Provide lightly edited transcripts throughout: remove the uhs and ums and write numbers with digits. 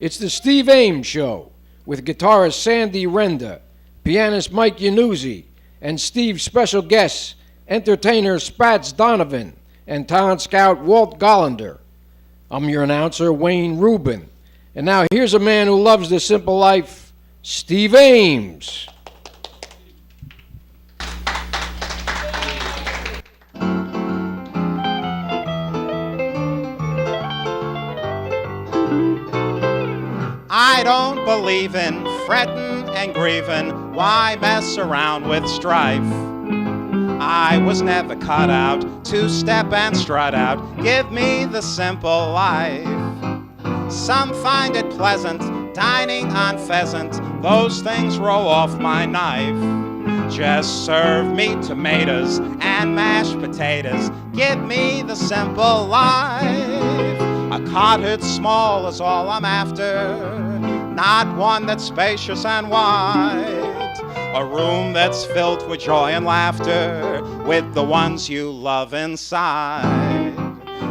It's the Steve Ames Show with guitarist Sandy Renda, pianist Mike Yanuzzi, and Steve's special guests, entertainer SPATZ Donovan, and talent scout Walt Gollender. I'm your announcer, Wayne Rubin. And now here's a man who loves the simple life, Steve Ames. I don't believe in fretting and grieving. Why mess around with strife? I was never cut out to step and strut out. Give me the simple life. Some find it pleasant, dining on pheasant. Those things roll off my knife. Just serve me tomatoes and mashed potatoes. Give me the simple life. A cottage small is all I'm after, not one that's spacious and wide. A room that's filled with joy and laughter, with the ones you love inside.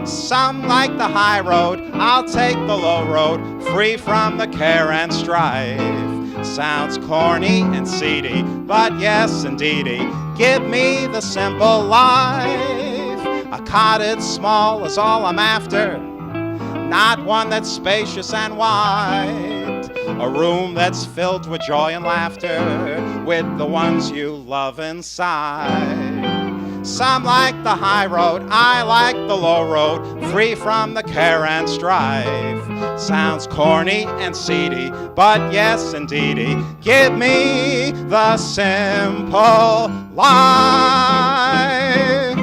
Some like the high road, I'll take the low road, free from the care and strife. Sounds corny and seedy, but yes indeedy, give me the simple life. A cottage small is all I'm after, not one that's spacious and wide. A room that's filled with joy and laughter, with the ones you love inside. Some like the high road, I like the low road, free from the care and strife. Sounds corny and seedy, but yes indeedy, give me the simple life.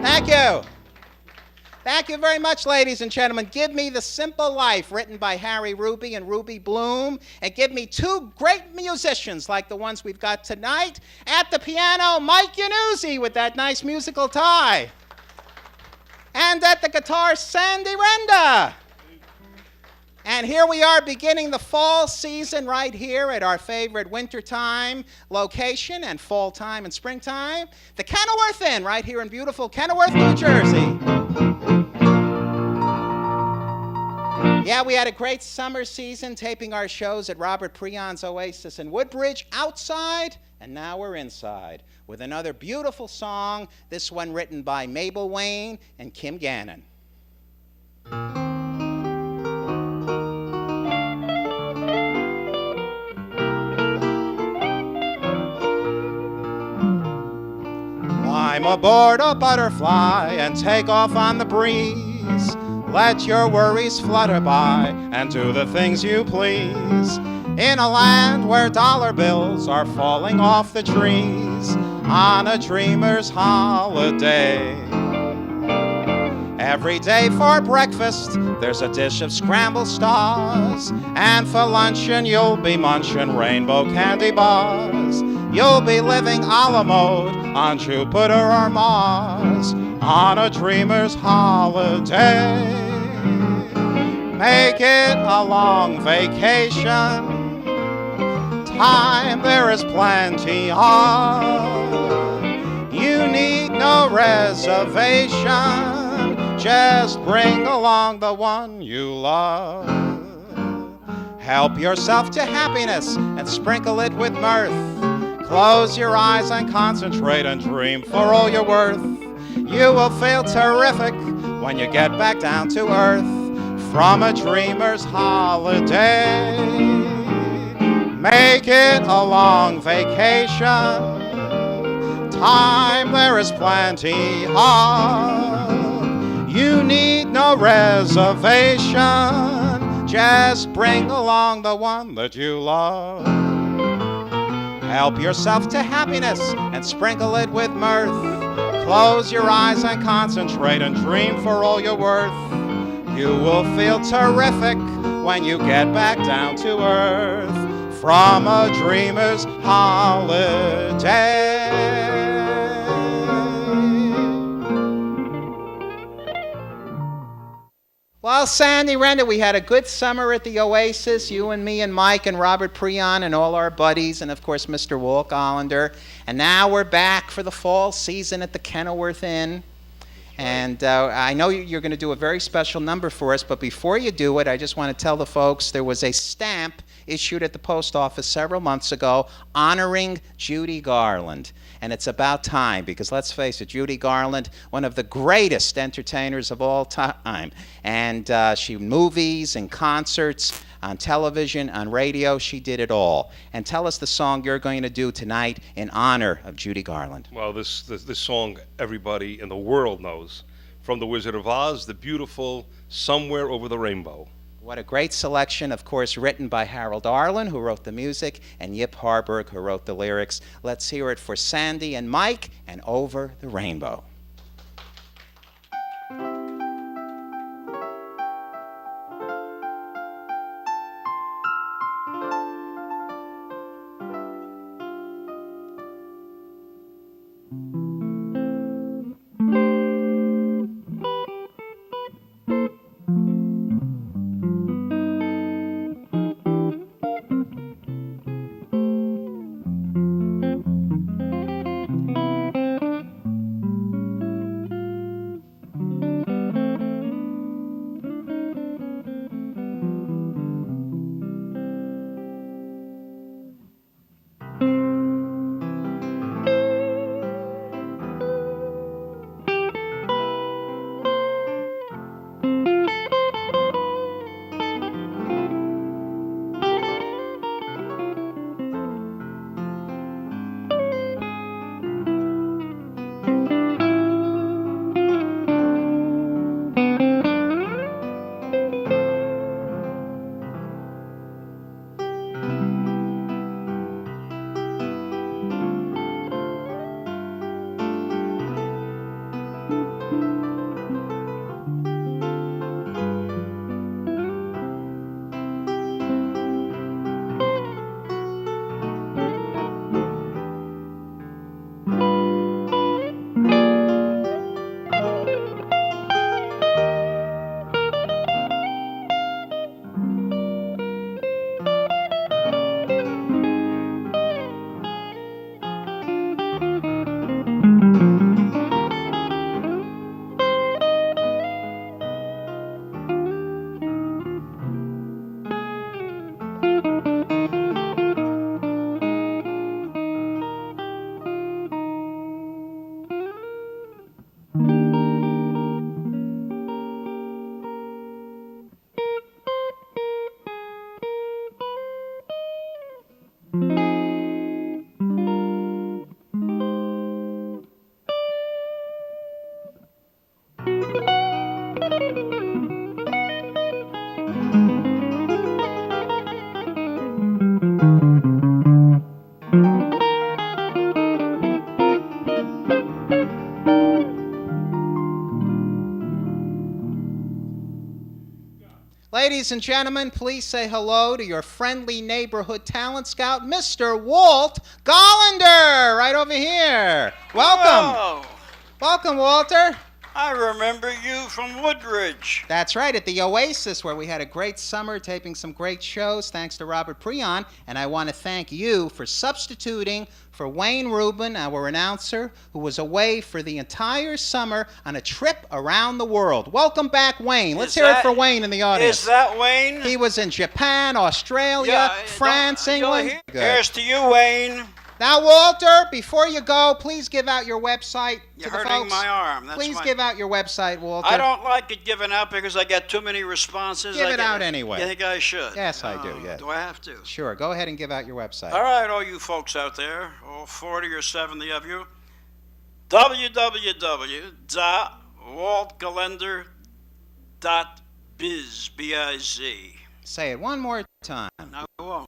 Thank you. Thank you very much, ladies and gentlemen. Give me the simple life, written by Harry Ruby and Ruby Bloom. And give me two great musicians like the ones we've got tonight. At the piano, Mike Yanuzzi with that nice musical tie. And at the guitar, Sandy Renda. And here we are beginning the fall season right here at our favorite wintertime location and fall time and springtime, the Kenilworth Inn right here in beautiful Kenilworth, New Jersey. Yeah, we had a great summer season taping our shows at Robert Preon's Oasis in Woodbridge outside, and now we're inside with another beautiful song, this one written by Mabel Wayne and Kim Gannon. Climb aboard a butterfly and take off on the breeze. Let your worries flutter by and do the things you please. In a land where dollar bills are falling off the trees, on a dreamer's holiday. Every day for breakfast, there's a dish of scrambled stars. And for luncheon, you'll be munching rainbow candy bars. You'll be living a la mode on Jupiter or Mars, on a dreamer's holiday. Make it a long vacation, time there is plenty of. You need no reservation, just bring along the one you love. Help yourself to happiness and sprinkle it with mirth. Close your eyes and concentrate and dream for all you're worth. You will feel terrific when you get back down to earth from a dreamer's holiday. Make it a long vacation, time there is plenty of. You need no reservation, just bring along the one that you love. Help yourself to happiness and sprinkle it with mirth. Close your eyes and concentrate and dream for all you're worth. You will feel terrific when you get back down to earth from a dreamer's holiday. Well, Sandy Renda, we had a good summer at the Oasis, you and me and Mike and Robert Preon and all our buddies, and of course Mr. Walt Gollender. And now we're back for the fall season at the Kenilworth Inn. And I know you're going to do a very special number for us, but before you do it, I just want to tell the folks there was a stamp issued at the post office several months ago honoring Judy Garland. And it's about time, because let's face it, Judy Garland, one of the greatest entertainers of all time. And she movies and concerts, on television, on radio, she did it all. And tell us the song you're going to do tonight in honor of Judy Garland. Well, this song everybody in the world knows. From The Wizard of Oz, the beautiful Somewhere Over the Rainbow. What a great selection, of course, written by Harold Arlen, who wrote the music, and Yip Harburg, who wrote the lyrics. Let's hear it for Sandy and Mike and Over the Rainbow. Ladies and gentlemen, please say hello to your friendly neighborhood talent scout, Mr. Walt Gollender, right over here. Welcome. Hello. Welcome, Walter. I remember you from Woodridge. That's right, at the Oasis, where we had a great summer taping some great shows, thanks to Robert Preon. And I want to thank you for substituting for Wayne Rubin, our announcer, who was away for the entire summer on a trip around the world. Welcome back, Wayne. Let's hear it for Wayne in the audience. Is that Wayne? He was in Japan, Australia, France, England. Good. Here's to you, Wayne. Now, Walter, before you go, please give out your website to You're the hurting folks. my arm. Please give out your website, Walter. I don't like it given out because I get too many responses. Give it out anyway. You think I should? Yes, I do, yeah. Do I have to? Sure, go ahead and give out your website. All right, all you folks out there, all 40 or 70 of you, www.waltgollender.biz, B-I-Z. Say it one more time. I won't.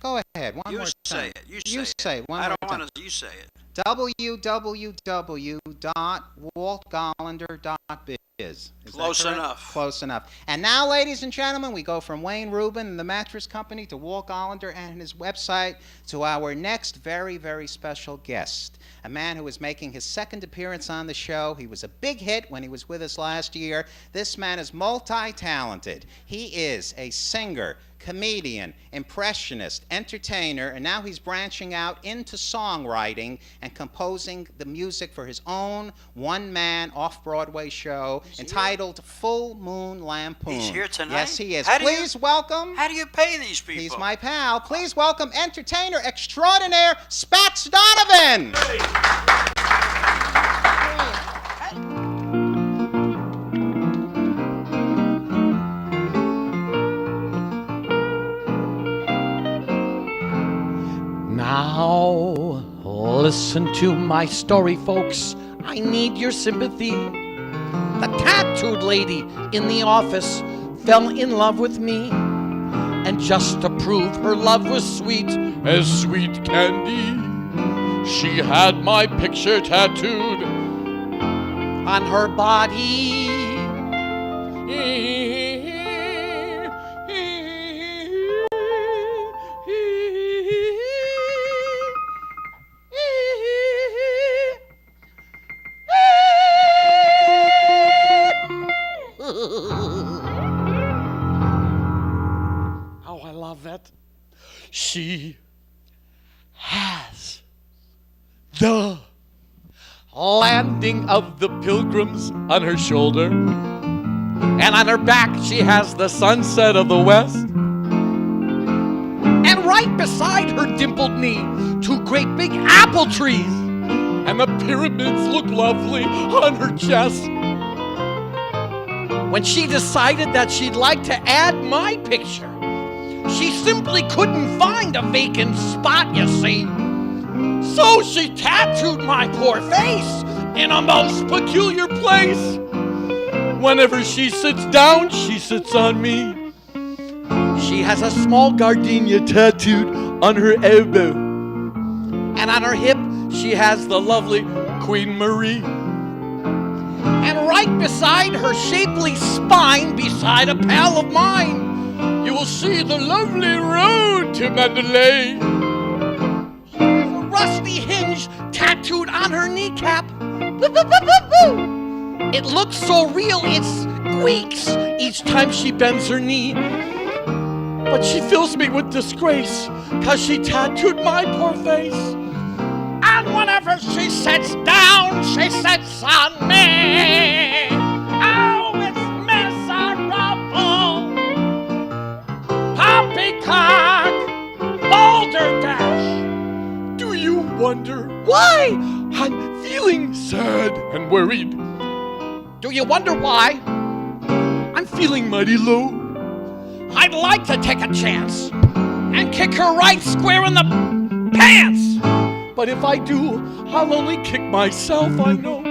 Go ahead, one more You time. say it. You say it one I more don't time. want to. You say it. www.waltgollender.biz. Is Close that correct? enough. Close enough. And now, ladies and gentlemen, we go from Wayne Rubin and the Mattress Company to Walt Gollender and his website to our next very, very special guest, a man who is making his second appearance on the show. He was a big hit when he was with us last year. This man is multi-talented. He is a singer, comedian, impressionist, entertainer, and now now he's branching out into songwriting and composing the music for his own one-man off-Broadway show entitled Full Moon Lampoon. He's here tonight? Yes, he is. How Please welcome... How do you pay these people? He's my pal. Please welcome entertainer extraordinaire SPATZ Donovan. Now, listen to my story, folks. I need your sympathy. The tattooed lady in the office fell in love with me. And just to prove her love was sweet as sweet candy, she had my picture tattooed on her body. Oh, I love it. She has the landing of the pilgrims on her shoulder, and on her back she has the sunset of the west, and right beside her dimpled knee, two great big apple trees, and the pyramids look lovely on her chest. When she decided that she'd like to add my picture, she simply couldn't find a vacant spot, you see. So she tattooed my poor face in a most peculiar place. Whenever she sits down, she sits on me. She has a small gardenia tattooed on her elbow. And on her hip, she has the lovely Queen Marie. And right beside her shapely spine, beside a pal of mine, you will see the lovely road to Mandalay. She has a rusty hinge tattooed on her kneecap. It looks so real, it squeaks each time she bends her knee. But she fills me with disgrace, 'cause she tattooed my poor face. And whenever she sits down, she sits on me. Oh, it's miserable. Poppycock, balderdash. Do you wonder why I'm feeling sad and worried? Do you wonder why I'm feeling mighty low? I'd like to take a chance and kick her right square in the pants. But if I do, I'll only kick myself, I know.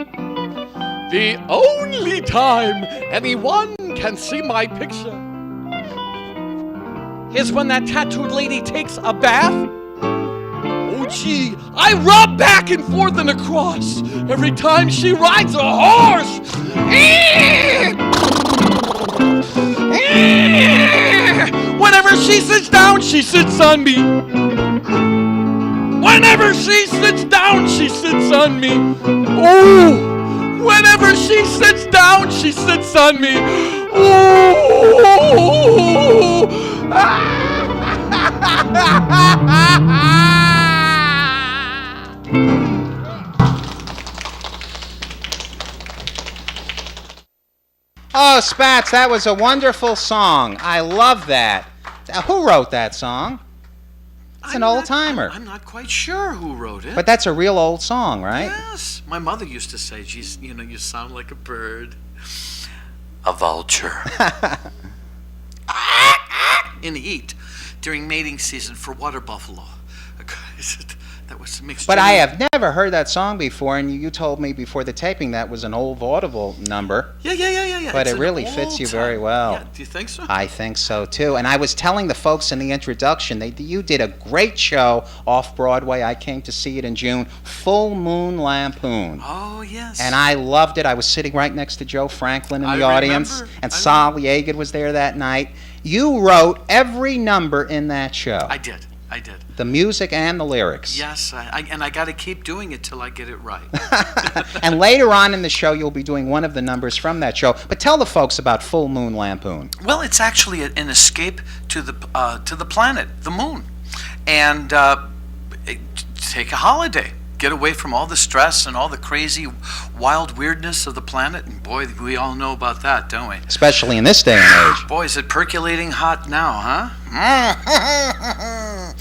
The only time anyone can see my picture is when that tattooed lady takes a bath. Oh gee, I rub back and forth and across every time she rides a horse. Whenever she sits down, she sits on me. Whenever she sits down, she sits on me. Oh, whenever she sits down, she sits on me. Oh. Oh, SPATZ, that was a wonderful song. I love that. Who wrote that song? It's an old-timer. I'm not quite sure who wrote it. But that's a real old song, right? Yes. My mother used to say, geez, you sound like a bird. A vulture. In the heat during mating season for water buffalo. That was mixed. But I have never heard that song before, and you told me before the taping that was an old vaudeville number. Yeah. But it's it really fits you very well. Yeah, do you think so? I think so, too. And I was telling the folks in the introduction, you did a great show off-Broadway. I came to see it in June, Full Moon Lampoon. Oh, yes. And I loved it. I was sitting right next to Joe Franklin in the audience, and Sol Yeager was there that night. You wrote every number in that show. I did. The music and the lyrics. Yes, and I got to keep doing it till I get it right. And later on in the show, you'll be doing one of the numbers from that show. But tell the folks about Full Moon Lampoon. Well, it's actually an escape to the planet, the moon, and take a holiday. Get away from all the stress and all the crazy, wild weirdness of the planet. And boy, we all know about that, don't we? Especially in this day and age. Boy, is it percolating hot now, huh?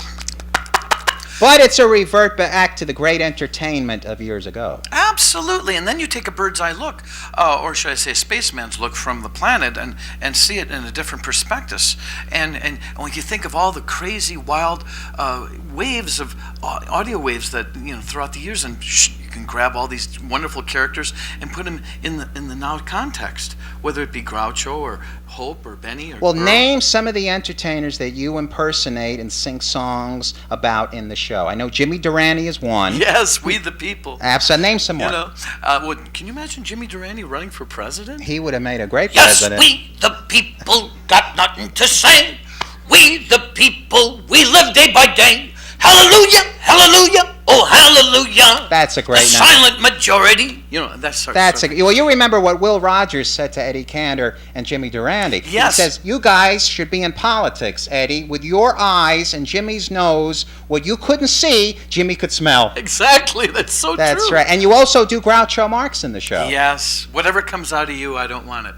But it's a revert back to the great entertainment of years ago. Absolutely. And then you take a bird's eye look, or should I say a spaceman's look from the planet and see it in a different perspective. And when you think of all the crazy, wild waves of audio waves that, throughout the years, and you can grab all these wonderful characters and put them in the now context, whether it be Groucho or Hope or Benny or Well, Earl. name some of the entertainers that you impersonate and sing songs about in the show. I know Jimmy Durante is one. Yes, we the people. Absolutely. Name some more. Can you imagine Jimmy Durante running for president? He would have made a great Yes, president. we the people got nothing to say. We the people, we live day by day. Hallelujah, hallelujah, oh hallelujah. That's a great The number. silent majority. Well, you remember what Will Rogers said to Eddie Cantor and Jimmy Durante. Yes. He says, you guys should be in politics, Eddie. With your eyes and Jimmy's nose, what you couldn't see, Jimmy could smell. Exactly, that's so true. That's right. And you also do Groucho Marx in the show. Yes, whatever comes out of you, I don't want it.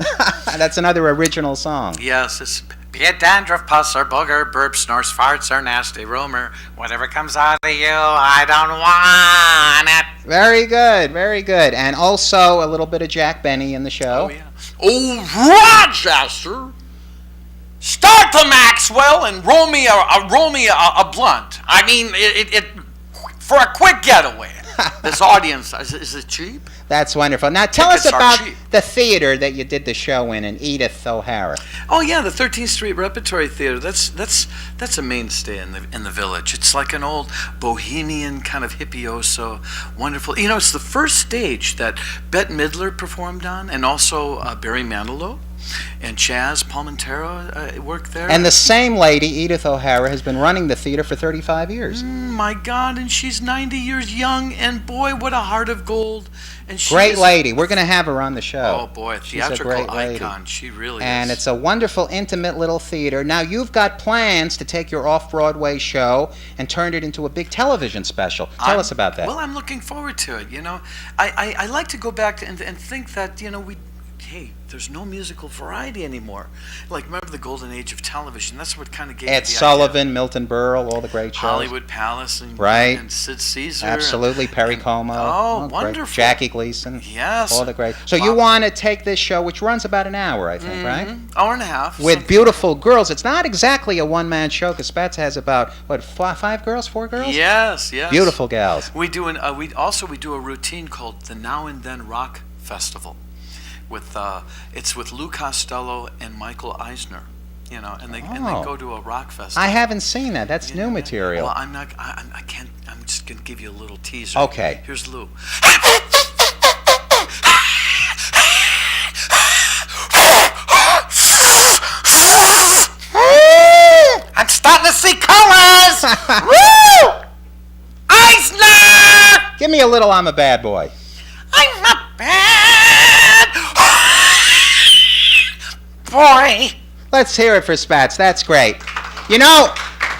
That's another original song. Yes, it's be it dandruff, pus, or booger, burp, snores, farts, or nasty rumor. Whatever comes out of you, I don't want it. Very good, very good. And also a little bit of Jack Benny in the show. Oh, yeah. Oh, Rochester! Start the Maxwell and roll me a blunt. I mean, it for a quick getaway. This audience, is it cheap? That's wonderful. Now tell us Tickets are about cheap. the theater that you did the show in Edith O'Hara. Oh yeah, the 13th Street Repertory Theater. That's a mainstay in the village. It's like an old bohemian kind of hippioso, wonderful. It's the first stage that Bette Midler performed on, and also Barry Manilow and Chaz Palmintero worked there. And the same lady, Edith O'Hara, has been running the theater for 35 years. My God, and she's 90 years young, and boy, what a heart of gold. And she Great is- lady. We're going to have her on the show. Oh boy, She's a theatrical great lady. icon. She really And is. it's a wonderful, intimate little theater. Now, you've got plans to take your off-Broadway show and turn it into a big television special. Tell us about that. Well, I'm looking forward to it. I like to go back and think that there's no musical variety anymore. Like, remember the golden age of television? That's what kind of gave me Ed the Sullivan, idea. Milton Berle, all the great shows. Hollywood Palace and Right. and Sid Caesar. Absolutely, Perry Como. Oh, great. wonderful. Jackie Gleason. Yes. All the great. So you want to take this show, which runs about an hour, I think, right? Hour and a half. With beautiful girls. It's not exactly a one-man show, because SPATZ has about, five girls, four girls? Yes. Beautiful gals. We do we do a routine called the Now and Then Rock Festival. It's with Lou Costello and Michael Eisner, and they go to a rock festival. I haven't seen that. That's new material. Well, I'm not. I can't. I'm just gonna give you a little teaser. Okay. Here's Lou. I'm starting to see colors. Woo! Eisner! Give me a little I'm a Bad Boy. I'm a bad boy. Let's hear it for SPATZ. That's great.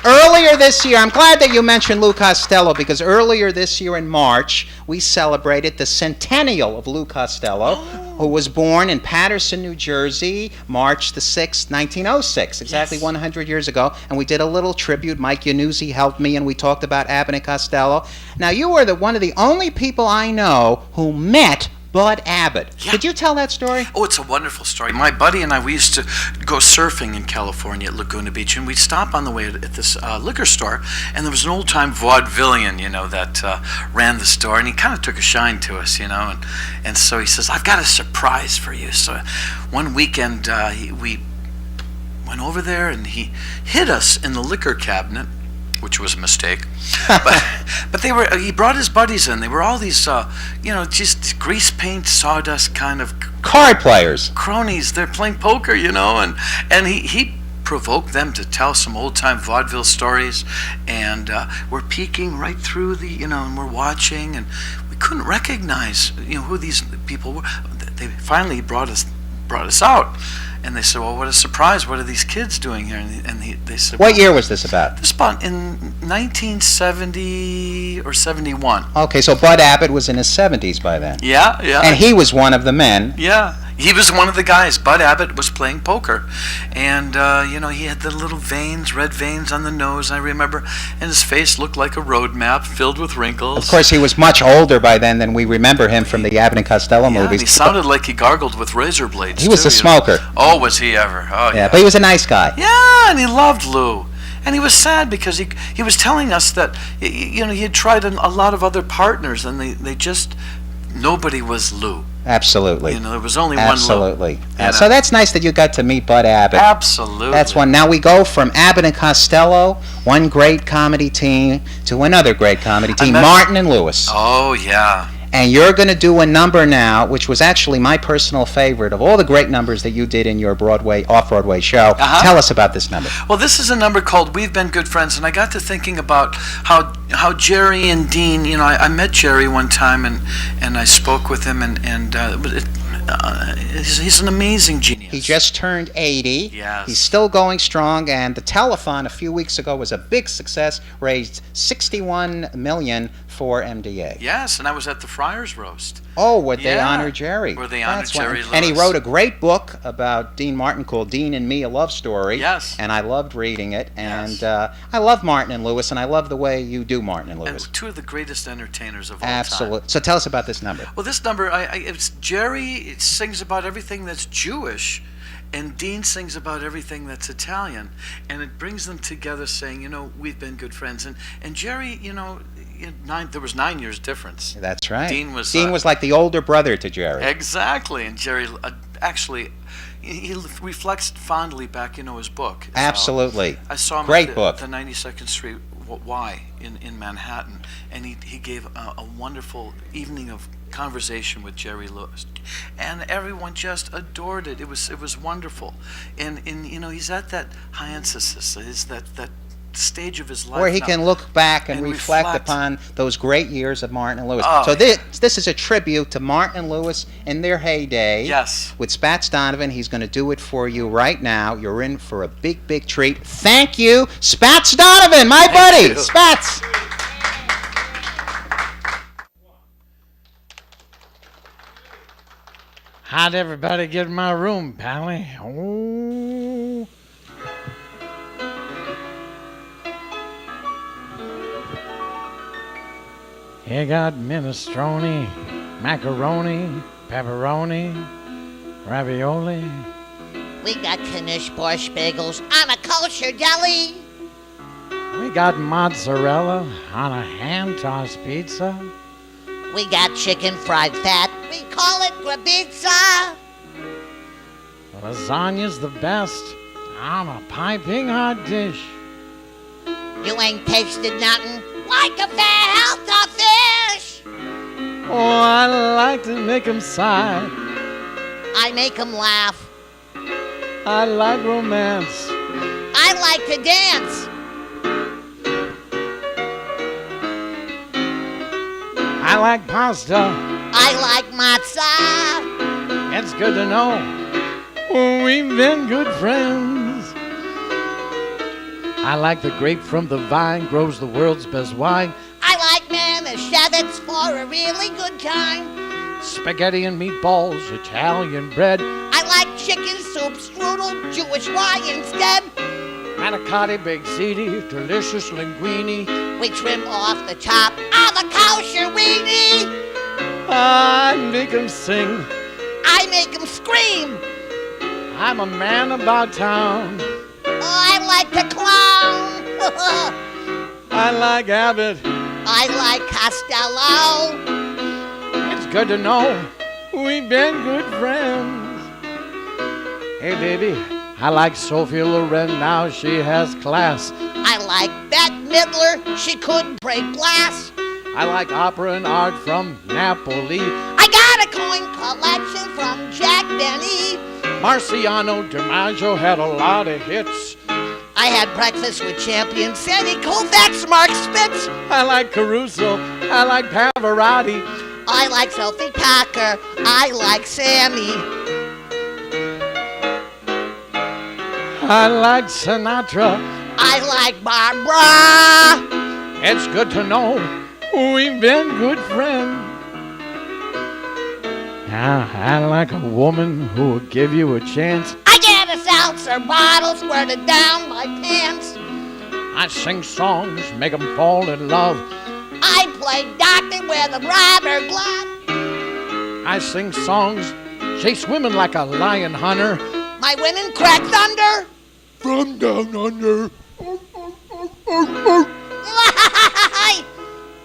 Earlier this year, I'm glad that you mentioned Lou Costello, because earlier this year in March, we celebrated the centennial of Lou Costello, who was born in Paterson, New Jersey, March the 6th, 1906, exactly 100 years ago. And we did a little tribute. Mike Yanuzzi helped me, and we talked about Abbott and Costello. Now, you were one of the only people I know who met Bud Abbott. Yeah. Could you tell that story? Oh, it's a wonderful story. My buddy and I, we used to go surfing in California at Laguna Beach, and we'd stop on the way at this liquor store, and there was an old-time vaudevillian, that ran the store, and he kind of took a shine to us, and so he says, I've got a surprise for you. So one weekend, we went over there, and he hid us in the liquor cabinet, which was a mistake. But he brought his buddies in. They were all these, just grease paint, sawdust kind of Card players. cronies. They're playing poker, and he provoked them to tell some old-time vaudeville stories, and we're peeking right through and we're watching, and we couldn't recognize, who these people were. They finally brought us brought us out. And they said, well, what a surprise. What are these kids doing here? They said, What year was this about? This about in 1970 or 71. Okay, so Bud Abbott was in his 70s by then. Yeah. And he was one of the men. Yeah. He was one of the guys. Bud Abbott was playing poker. And, he had the little veins, red veins on the nose, I remember. And his face looked like a road map filled with wrinkles. Of course, he was much older by then than we remember him from the Abbott and Costello movies. And he sounded like he gargled with razor blades, He was a smoker. Oh, was he ever? Oh, Yeah, but he was a nice guy. Yeah, and he loved Lou. And he was sad because he was telling us that, he had tried a lot of other partners, and they just, nobody was Lou. Absolutely. There was only Absolutely. one Lou. So that's nice that you got to meet Bud Abbott. Absolutely. That's one. Now we go from Abbott and Costello, one great comedy team, to another great comedy team, Martin and Lewis. Oh, yeah. And you're going to do a number now, which was actually my personal favorite of all the great numbers that you did in your off-Broadway show. Tell us about this number. Well, this is a number called We've Been Good Friends, and I got to thinking about how Jerry and Dean, I met Jerry one time, and I spoke with him, and he's an amazing genius. He just turned 80. Yes. He's still going strong, and the telethon a few weeks ago was a big success, raised $61 million for MDA. Yes, and I was at the Friars Roast. Oh, would they honor Jerry? Where they honored Jerry Lewis. And he wrote a great book about Dean Martin called Dean and Me, A Love Story. Yes. And I loved reading it. And Yes. I love Martin and Lewis, and I love the way you do Martin and Lewis. And two of the greatest entertainers of all Absolutely. time. So tell us about this number. Well, this number, it's Jerry sings about everything that's Jewish, and Dean sings about everything that's Italian, and it brings them together saying, we've been good friends. And Jerry, there was 9 years difference. That's right. Dean was like the older brother to Jerry. Exactly, and Jerry actually, he reflects fondly back, his book. Absolutely. I saw him Great at book. the 92nd Street Y in Manhattan, and he gave a wonderful evening of conversation with Jerry Lewis, and everyone just adored it. It was wonderful, and he's at that hyanthesis, is that stage of his life where he now, can look back and reflect upon those great years of Martin and Lewis. So this is a tribute to Martin and Lewis in their heyday. Yes. With SPATZ Donovan. He's going to do it for you right now. You're in for a big, big treat. Thank you, SPATZ Donovan, my buddy. SPATZ. How'd everybody get in my room, Pally? Oh. You got minestrone, macaroni, pepperoni, ravioli. We got Knish borscht bagels on a kosher deli. We got mozzarella on a hand-tossed pizza. We got chicken fried fat. We call it grabizza. Lasagna's the best on a piping hot dish. You ain't tasted nothing like a fat fish. Oh, I like to make 'em sigh. I make 'em laugh. I like romance. I like to dance. I like pasta. I like matzah. It's good to know we've been good friends. I like the grape from the vine, grows the world's best wine. I like manischewitz for a really good time. Spaghetti and meatballs, Italian bread. I like chicken soup, strudel, Jewish rye instead. Manicotti, baked ziti, delicious linguine. We trim off the top of a kosher weenie. I make 'em sing. I make 'em scream. I'm a man about town. I like to clown. I like Abbott. I like Costello. It's good to know we've been good friends. Hey, baby, I like Sophia Loren, now she has class. I like Bette Midler, she couldn't break glass. I like opera and art from Napoli. I got a coin collection from Jack Benny. Marciano DiMaggio had a lot of hits. I had breakfast with champion Sandy Koufax, Mark Spitz. I like Caruso, I like Pavarotti. I like Sophie Tucker, I like Sammy. I like Sinatra. I like Barbara. It's good to know we've been good friends. I like a woman who will give you a chance. I get a seltzer bottle squirted down my pants. I sing songs, make 'em fall in love. I play doctor with a rubber glove. I sing songs, chase women like a lion hunter. My women crack thunder. From down under.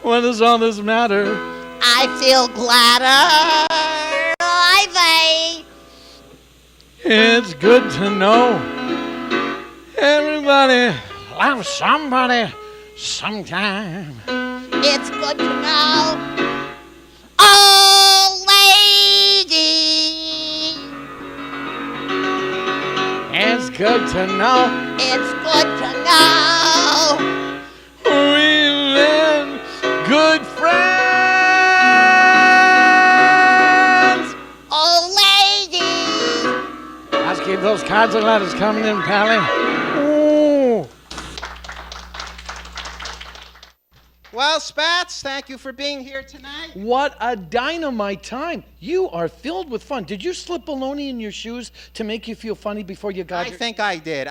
What does all this matter? I feel gladder. I It's good to know everybody loves somebody sometime. It's good to know. Oh, lady. It's good to know It's good to know. we've been good friends. Oh, lady. Let's keep those cards and letters coming in, Pally. Ooh. Well, Spats, thank you for being here tonight. What a dynamite time. You are filled with fun. Did you slip baloney in your shoes to make you feel funny before you got I your... think I did.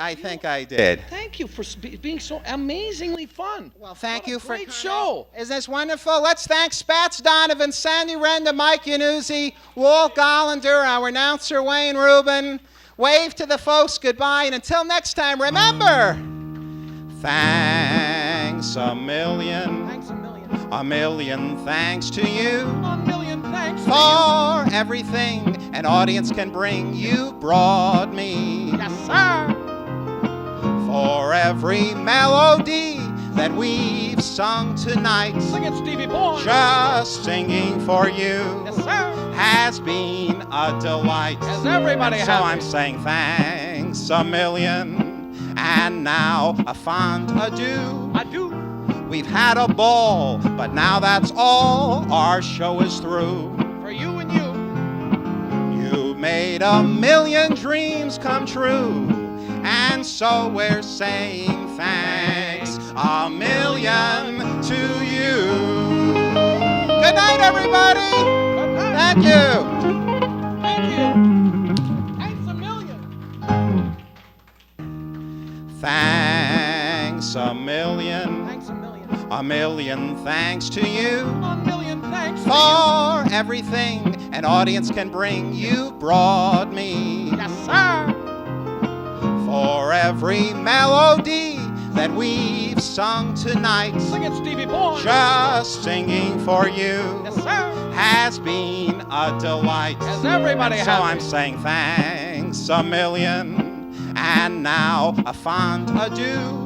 Thank you for being so amazingly fun. Well, thank What a you for great coming. show. Isn't this wonderful? Let's thank Spats Donovan, Sandy Renda, Mike Yanuzzi, Walt Gollender, our announcer Wayne Rubin. Wave to the folks goodbye, and until next time, remember, thanks a million. Thanks a million. A million thanks to you A million thanks for everything an audience can bring. You brought me. Yes, sir. For every melody that we've sung tonight, Sing it, Stevie Boy. just singing for you Yes, sir. has been a delight. As everybody And so happy. I'm saying thanks a million, and now a fond adieu. I do. We've had a ball, but now that's all. Our show is through. For you and you. You made a million dreams come true, and so we're saying thanks a million to you. Good night, everybody. Good night. Thank you. Thank you. Thanks a million. Thanks a million. Thanks a million. A million thanks to you A million thanks for everything an audience can bring. You brought me. Yes, sir. For every melody that we've sung tonight, Sing it, Stevie Boy. just singing for you Yes, sir. has been a delight. As everybody And so happy. I'm saying thanks a million, and now a fond adieu.